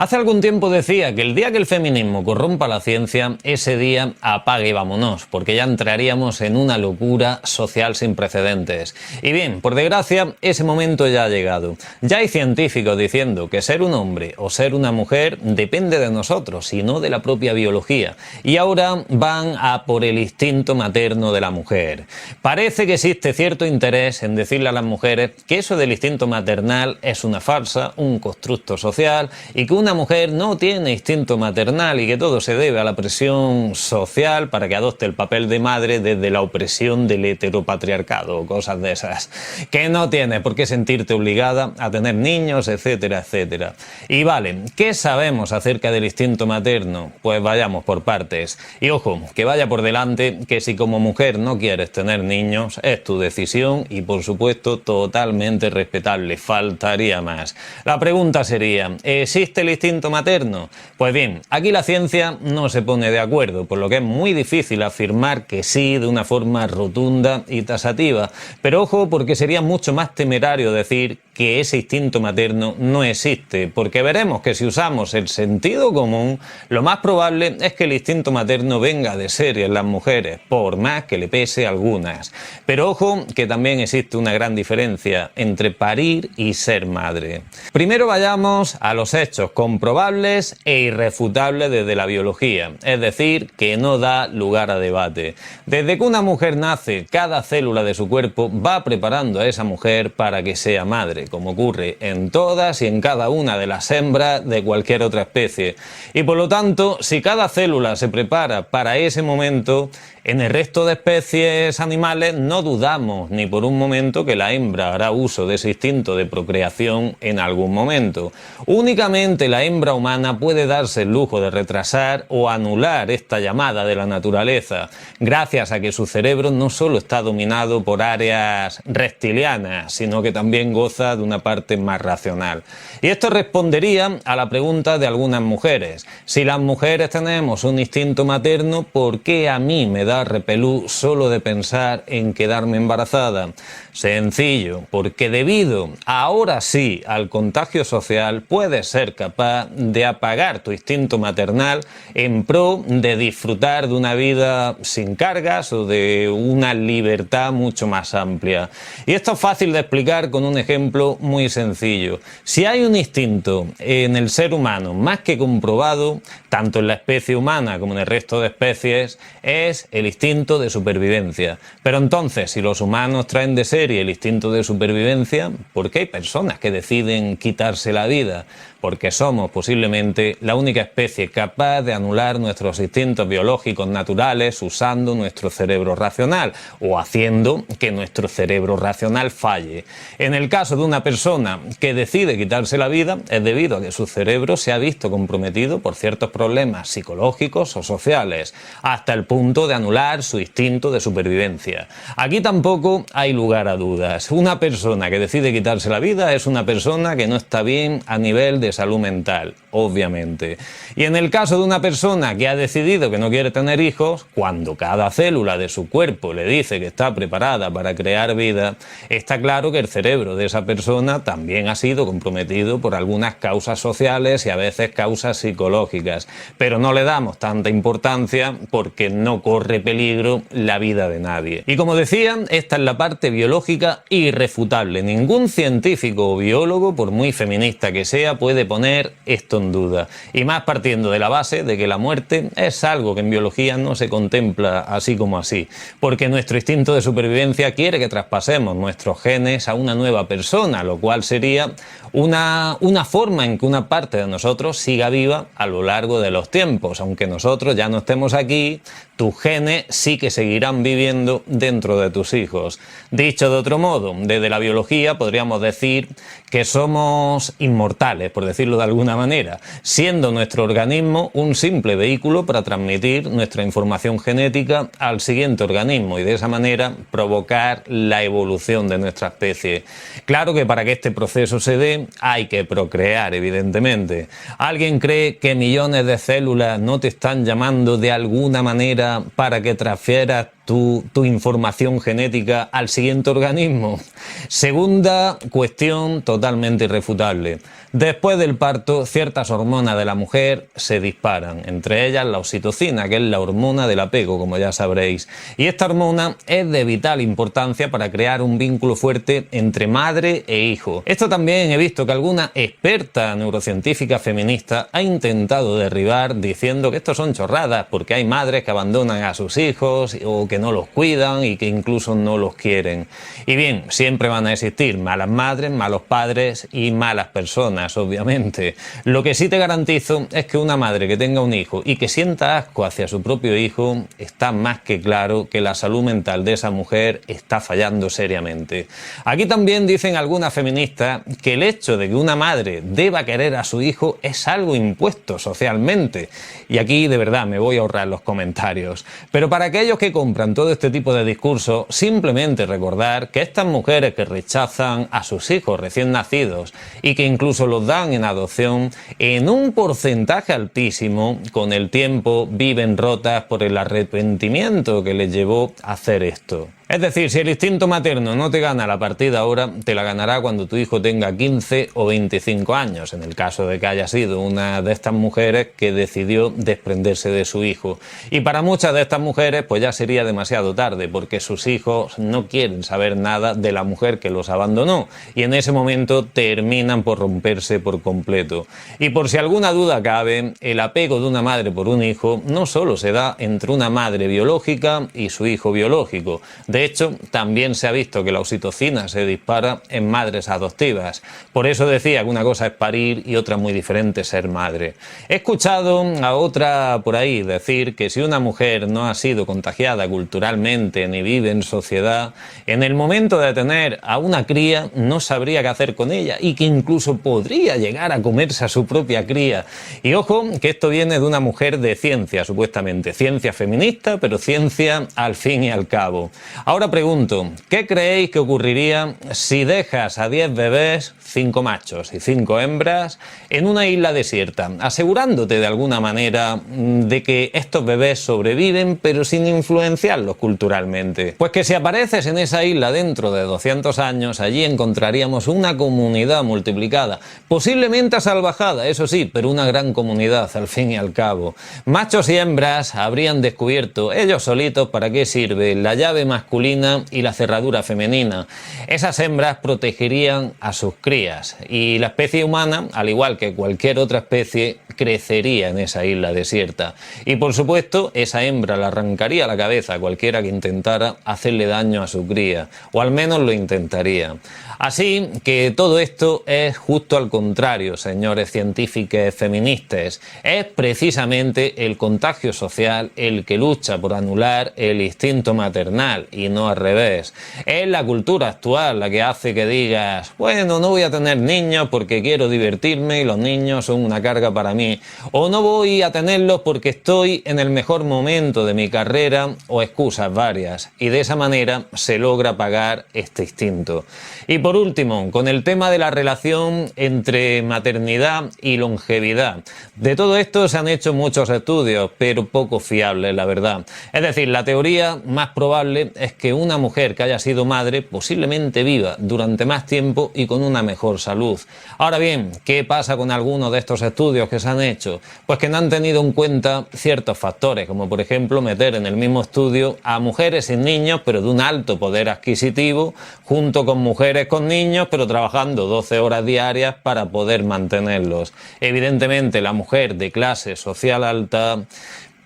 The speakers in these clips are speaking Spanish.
Hace algún tiempo decía que el día que el feminismo corrompa la ciencia, ese día apague y vámonos, porque ya entraríamos en una locura social sin precedentes. Y bien, por desgracia, ese momento ya ha llegado. Ya hay científicos diciendo que ser un hombre o ser una mujer depende de nosotros y no de la propia biología. Y ahora van a por el instinto materno de la mujer. Parece que existe cierto interés en decirle a las mujeres que eso del instinto maternal es una farsa, un constructo social y que una mujer no tiene instinto maternal y que todo se debe a la presión social para que adopte el papel de madre desde la opresión del heteropatriarcado o cosas de esas. Que no tienes por qué sentirte obligada a tener niños, etcétera, etcétera. Y vale, ¿qué sabemos acerca del instinto materno? Pues vayamos por partes. Y ojo, que vaya por delante que si como mujer no quieres tener niños, es tu decisión y por supuesto totalmente respetable, faltaría más. La pregunta sería, ¿existe el instinto materno? Pues bien, aquí la ciencia no se pone de acuerdo, por lo que es muy difícil afirmar que sí de una forma rotunda y tasativa. Pero ojo, porque sería mucho más temerario decir que ese instinto materno no existe, porque veremos que si usamos el sentido común, lo más probable es que el instinto materno venga de serie en las mujeres, por más que le pese a algunas. Pero ojo, que también existe una gran diferencia entre parir y ser madre. Primero vayamos a los hechos comprobables e irrefutables desde la biología, es decir, que no da lugar a debate. Desde que una mujer nace, cada célula de su cuerpo va preparando a esa mujer para que sea madre, como ocurre en todas y en cada una de las hembras de cualquier otra especie. Y por lo tanto, si cada célula se prepara para ese momento, en el resto de especies animales no dudamos ni por un momento que la hembra hará uso de ese instinto de procreación en algún momento. Únicamente la hembra humana puede darse el lujo de retrasar o anular esta llamada de la naturaleza, gracias a que su cerebro no solo está dominado por áreas reptilianas, sino que también goza de una parte más racional. Y esto respondería a la pregunta de algunas mujeres. Si las mujeres tenemos un instinto materno, ¿por qué a mí me da repelús solo de pensar en quedarme embarazada? Sencillo, porque debido, ahora sí, al contagio social, puedes ser capaz de apagar tu instinto maternal en pro de disfrutar de una vida sin cargas o de una libertad mucho más amplia. Y esto es fácil de explicar con un ejemplo muy sencillo. Si hay un instinto en el ser humano más que comprobado, tanto en la especie humana como en el resto de especies, es el instinto de supervivencia. Pero entonces, si los humanos traen de serie el instinto de supervivencia, ¿por qué hay personas que deciden quitarse la vida? Porque somos posiblemente la única especie capaz de anular nuestros instintos biológicos naturales usando nuestro cerebro racional o haciendo que nuestro cerebro racional falle. En el caso de una persona que decide quitarse la vida es debido a que su cerebro se ha visto comprometido por ciertos problemas psicológicos o sociales, hasta el punto de anular su instinto de supervivencia. Aquí tampoco hay lugar a dudas. Una persona que decide quitarse la vida es una persona que no está bien a nivel de salud mental, obviamente. Y en el caso de una persona que ha decidido que no quiere tener hijos, cuando cada célula de su cuerpo le dice que está preparada para crear vida, está claro que el cerebro de esa persona también ha sido comprometido por algunas causas sociales y a veces causas psicológicas, pero no le damos tanta importancia porque no corre peligro la vida de nadie. Y como decía, esta es la parte biológica irrefutable. Ningún científico o biólogo, por muy feminista que sea, puede poner esto en duda. Y más partiendo de la base de que la muerte es algo que en biología no se contempla así como así, porque nuestro instinto de supervivencia quiere que traspasemos nuestros genes a una nueva persona, lo cual sería una forma en que una parte de nosotros siga viva a lo largo de los tiempos. Aunque nosotros ya no estemos aquí, tus genes sí que seguirán viviendo dentro de tus hijos. Dicho de otro modo, desde la biología podríamos decir que somos inmortales, por decirlo de alguna manera, siendo nuestro organismo un simple vehículo para transmitir nuestra información genética al siguiente organismo y de esa manera provocar la evolución de nuestra especie. Claro que para que este proceso se dé hay que procrear, evidentemente. ¿Alguien cree que millones de células no te están llamando de alguna manera para que transfieras tu información genética al siguiente organismo? Segunda cuestión totalmente irrefutable. Después del parto, ciertas hormonas de la mujer se disparan, entre ellas la oxitocina, que es la hormona del apego, como ya sabréis. Y esta hormona es de vital importancia para crear un vínculo fuerte entre madre e hijo. Esto también he visto que alguna experta neurocientífica feminista ha intentado derribar diciendo que esto son chorradas, porque hay madres que abandonan a sus hijos o que no los cuidan y que incluso no los quieren. Y bien, siempre van a existir malas madres, malos padres y malas personas, obviamente. Lo que sí te garantizo es que una madre que tenga un hijo y que sienta asco hacia su propio hijo, está más que claro que la salud mental de esa mujer está fallando seriamente. Aquí también dicen algunas feministas que el hecho de que una madre deba querer a su hijo es algo impuesto socialmente. Y aquí de verdad me voy a ahorrar los comentarios. Pero para aquellos que compran todo este tipo de discursos, simplemente recordar que estas mujeres que rechazan a sus hijos recién nacidos y que incluso los dan en adopción, en un porcentaje altísimo, con el tiempo viven rotas por el arrepentimiento que les llevó a hacer esto. Es decir, si el instinto materno no te gana la partida ahora, te la ganará cuando tu hijo tenga 15 o 25 años, en el caso de que haya sido una de estas mujeres que decidió desprenderse de su hijo. Y para muchas de estas mujeres pues ya sería demasiado tarde, porque sus hijos no quieren saber nada de la mujer que los abandonó, y en ese momento terminan por romperse por completo. Y por si alguna duda cabe, el apego de una madre por un hijo no solo se da entre una madre biológica y su hijo biológico. De hecho, también se ha visto que la oxitocina se dispara en madres adoptivas. Por eso decía que una cosa es parir y otra muy diferente ser madre. He escuchado a otra por ahí decir que si una mujer no ha sido contagiada culturalmente ni vive en sociedad, en el momento de tener a una cría no sabría qué hacer con ella y que incluso podría llegar a comerse a su propia cría. Y ojo, que esto viene de una mujer de ciencia, supuestamente. Ciencia feminista, pero ciencia al fin y al cabo. Ahora pregunto, ¿qué creéis que ocurriría si dejas a 10 bebés, 5 machos y 5 hembras, en una isla desierta, asegurándote de alguna manera de que estos bebés sobreviven, pero sin influenciarlos culturalmente? Pues que si apareces en esa isla dentro de 200 años, allí encontraríamos una comunidad multiplicada, posiblemente salvajada, eso sí, pero una gran comunidad al fin y al cabo. Machos y hembras habrían descubierto ellos solitos para qué sirve la llave masculina y la cerradura femenina. Esas hembras protegerían a sus crías y la especie humana, al igual que cualquier otra especie, crecería en esa isla desierta. Y por supuesto, esa hembra le arrancaría la cabeza a cualquiera que intentara hacerle daño a su cría, o al menos lo intentaría. Así que todo esto es justo al contrario, señores científicos feministas. Es precisamente el contagio social el que lucha por anular el instinto maternal y no al revés. Es la cultura actual la que hace que digas, bueno, no voy a tener niños porque quiero divertirme y los niños son una carga para mí. O no voy a tenerlos porque estoy en el mejor momento de mi carrera, o excusas varias. Y de esa manera se logra apagar este instinto. Y por último, con el tema de la relación entre maternidad y longevidad. De todo esto se han hecho muchos estudios, pero poco fiables, la verdad. Es decir, la teoría más probable es que una mujer que haya sido madre posiblemente viva durante más tiempo y con una mejor salud. Ahora bien, ¿qué pasa con algunos de estos estudios que se han hecho? Pues que no han tenido en cuenta ciertos factores, como por ejemplo meter en el mismo estudio a mujeres sin niños pero de un alto poder adquisitivo, junto con mujeres con niños pero trabajando 12 horas diarias para poder mantenerlos. Evidentemente la mujer de clase social alta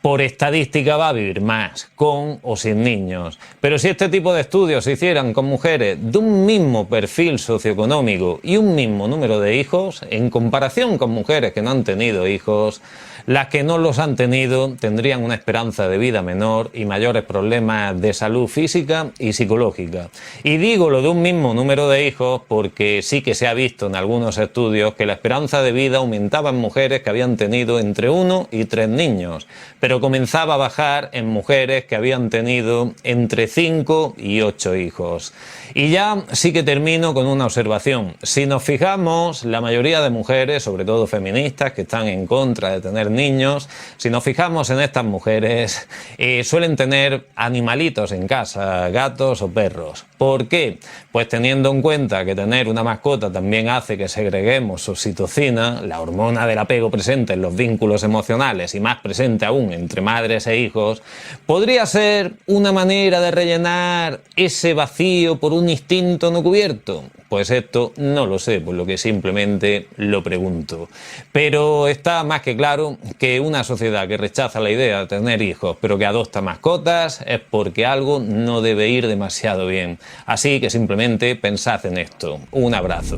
por estadística va a vivir más, con o sin niños. Pero si este tipo de estudios se hicieran con mujeres de un mismo perfil socioeconómico y un mismo número de hijos, en comparación con mujeres que no han tenido hijos, las que no los han tenido tendrían una esperanza de vida menor y mayores problemas de salud física y psicológica. Y digo lo de un mismo número de hijos porque sí que se ha visto en algunos estudios que la esperanza de vida aumentaba en mujeres que habían tenido entre 1 y 3 niños. Pero pero comenzaba a bajar en mujeres que habían tenido entre 5 y 8 hijos. Y ya sí que termino con una observación. Si nos fijamos, la mayoría de mujeres, sobre todo feministas, que están en contra de tener niños, si nos fijamos en estas mujeres, suelen tener animalitos en casa, gatos o perros. ¿Por qué? Pues teniendo en cuenta que tener una mascota también hace que segreguemos oxitocina, la hormona del apego presente en los vínculos emocionales y más presente aún entre madres e hijos, podría ser una manera de rellenar ese vacío por un instinto no cubierto. Pues esto no lo sé, por lo que simplemente lo pregunto. Pero está más que claro que una sociedad que rechaza la idea de tener hijos, pero que adopta mascotas, es porque algo no debe ir demasiado bien. Así que simplemente pensad en esto. Un abrazo.